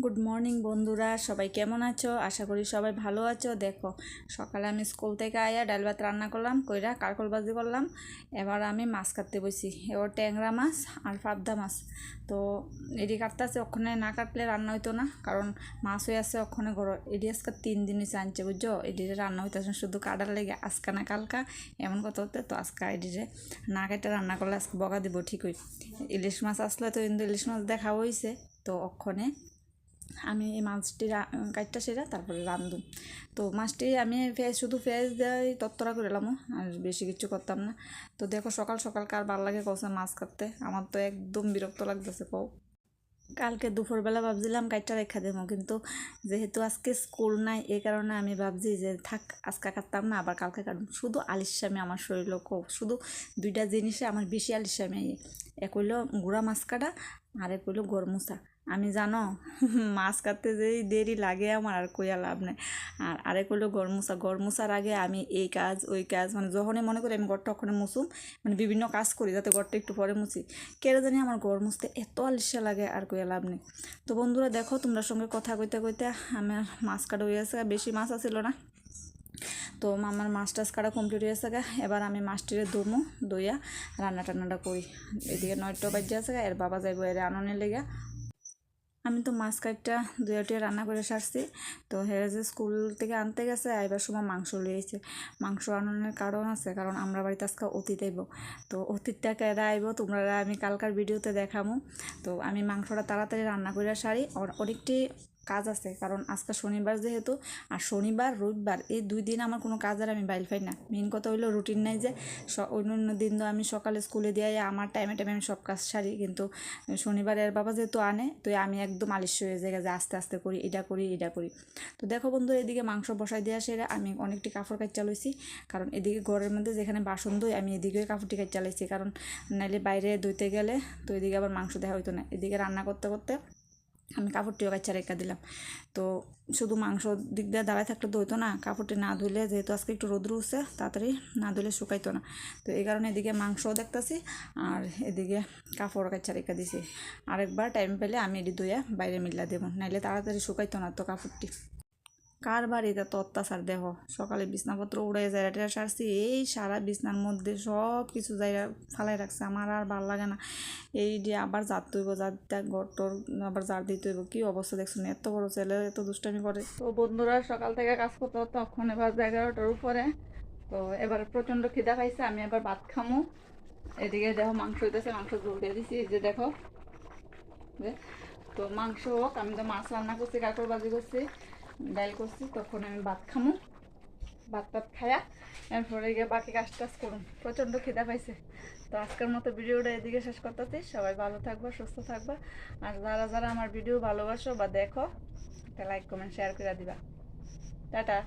Good morning বন্ধুরা, সবাই কেমন আছো? আশা করি সবাই ভালো আছো। দেখো, সকালে আমি স্কুল থেকে আয়া ডাল ভাত রান্না করলাম, কইরা কারকল ভাজি করলাম। এবার আমি মাছ কাটতে বসি, এবার ট্যাংরা মাছ আর পাবদা মাছ। তো এটি কাটতেছে, ওখানে না কাটলে রান্না হইতো না, কারণ মাছ হয়ে আছে ওখানে ঘর। এটি আজকে 3 দিন হয়েছে আনছে, বুঝছো? এটিরে রান্না হইতেছে শুধু কাটার লেগে, আজকে না কালকা এমন কথা হতে। তো আজকে এটিরে না কেটে রান্না করলে আজকে বকা দিব ঠিকই। ইলিশ মাছ আসলে তো কিন্তু ইলিশ মাছ দেখা হয়েছে, তো ওখানে আমি এই মাছটি কাটটা সেরা তারপরে রান্ধুম। তো মাছটি আমি শুধু পেঁয়াজ দিয়ে তত্তরা করে এলাম, আর বেশি কিছু করতাম না। তো দেখো, সকাল সকাল কার ভালো লাগে কষে মাছ কাটতে, আমার তো একদম বিরক্ত লাগতেছে কও। কালকে দুপুরবেলা ভাবছিলাম কাইটটা রেখা দেবো, কিন্তু যেহেতু আজকে স্কুল নাই এই কারণে আমি ভাবছি যে থাক, আজকে কাটতাম না, আবার কালকে কাটব। শুধু আলিস্বামী আমার শরীর কো, শুধু দুইটা জিনিসে আমার বেশি আলিস্বামী। এক হইলো গুঁড়া মাছ কাটা, আর এক হইলো গরমুসা। আমি জানো মাছ কাটতে যেই দেরি লাগে আমার, আর কইয়া লাভ নেই। আর আরেক হইলো গরমুসা। গরমুসার আগে আমি এই কাজ ওই কাজ, মানে যখনই মনে করি আমি ঘরটা ওখানে মুছুম, মানে বিভিন্ন কাজ করি যাতে ঘরটা একটু পরে মুছি। কেন জানি আমার ঘর মুছতে এত আলস্যা লাগে, আর কইয়া লাভ নেই। তো বন্ধুরা দেখো, তোমরা সঙ্গে কথা কইতে কইতে আমার মাছ কাটা হয়ে গেছে, বেশি মাছ আছিল না। তো আমার মাছ টাছ কাটা কমপ্লিট হয়ে গেছে। এবার আমি মাছটিরে ধুমু, দইয়া রান্না টান্নাটা করি। এদিকে 9টা বাজে আছে, এর বাবা যাইব এর আননের লেগে। আমি তো মাছ কাটটা দুইটা রান্না করে সারছি। তো হেরে যে স্কুল থেকে আনতে গেছে, আইবার সময় মাংস লইয়েছে। মাংস আনানোর কারণ আছে, কারণ আমরা বাড়িতে আজকে অতীত আইব। তো অতীতটা কেডা আইব তোমরা আমি কালকার ভিডিওতে দেখামু। তো আমি মাংসটা তাড়াতাড়ি রান্না করে সারি, অনেকটি কাজ আছে, কারণ আজকে শনিবার যেহেতু। আর শনিবার রবিবার এই 2 দিন আমার কোনো কাজের আমি বাইল পাই না। মেন কথা হইলো রুটিন নাই যে। অন্য দিন তো আমি সকালে স্কুলে দিয়ে আমার টাইমে টাইমে আমি সব কাজ সারি, কিন্তু শনিবারের বাবা যেহেতু আনে, তো আমি একদম আলিস্য হয়ে যায় যে আস্তে আস্তে করি, এটা করি এটা করি। তো দেখো বন্ধু, এদিকে মাংস বসাই দিয়ে আসে আমি অনেকটি কাপড় কাচা লইছি, কারণ এদিকে ঘরের মধ্যে যেখানে বাসন ধুই আমি এদিকে কাপড়টি কাচা লাইছি, কারণ নাইলে বাইরে ধুইতে গেলে তো এদিকে আবার মাংস দেওয়া হইতো না। এদিকে রান্না করতে করতে আমি কাপড়টিও কাচা রেখা দিলাম। তো শুধু মাংস দিক দিয়ে দাঁড়ায় থাকলে ধুইতো না, কাপড়টি না ধুইলে, যেহেতু আজকে একটু রোদ্র উঠছে, তাড়াতাড়ি না ধুইলে শুকাইতো না। তো এই কারণে এদিকে মাংসও দেখতেছি, আর এদিকে কাপড় কাচা রেখা দিছি। আরেকবার টাইম পেলে আমি এটি ধুইয়া বাইরে মিল্লা দেবো, নাইলে তাড়াতাড়ি শুকাইতো না তো কাপড়টি। কার বাড়িতে তো অত্যাচার দেহ, সকালে বিছনাপত্র উড়ে জায়গাটা সারছি, এই সারা বিছনার মধ্যে সব কিছু জায়গা ফালাই রাখছে, আমার আর ভাল লাগে না। এই দিয়ে আবার ঝাড়তে হইব, ঝাড়টা ঘরটর আবার ঝাড় দিতে হইব। কী অবস্থা দেখছো না, এত বড় ছেলে এত দুষ্টামি করে। তো বন্ধুরা সকাল থেকে কাজ করতে হতো, তখন এবার 11টার উপরে। তো এবার প্রচণ্ড খিদা পাইছে, আমি এবার ভাত খামো। এদিকে দেখো মাংস হইতেছে, মাংস ঝোল দিয়ে দিছি, এই যে দেখো। তো মাংস হোক, আমি তো মাছ রান্না করছি, কাঁকড় ভাজি করছি, ডাল করছি, তখন আমি ভাত খামো। ভাত টাত খায়া এরপরে গিয়ে বাকি কাজ টাজ করুন, প্রচণ্ড খিদা পাইছে। তো আজকের মতো ভিডিওটা এদিকে শেষ করতেছি। সবাই ভালো থাকবা, সুস্থ থাকবা, আর যারা যারা আমার ভিডিও ভালোবাসো বা দেখো, তা লাইক কমেন্ট শেয়ার করে দিবা। টাটা।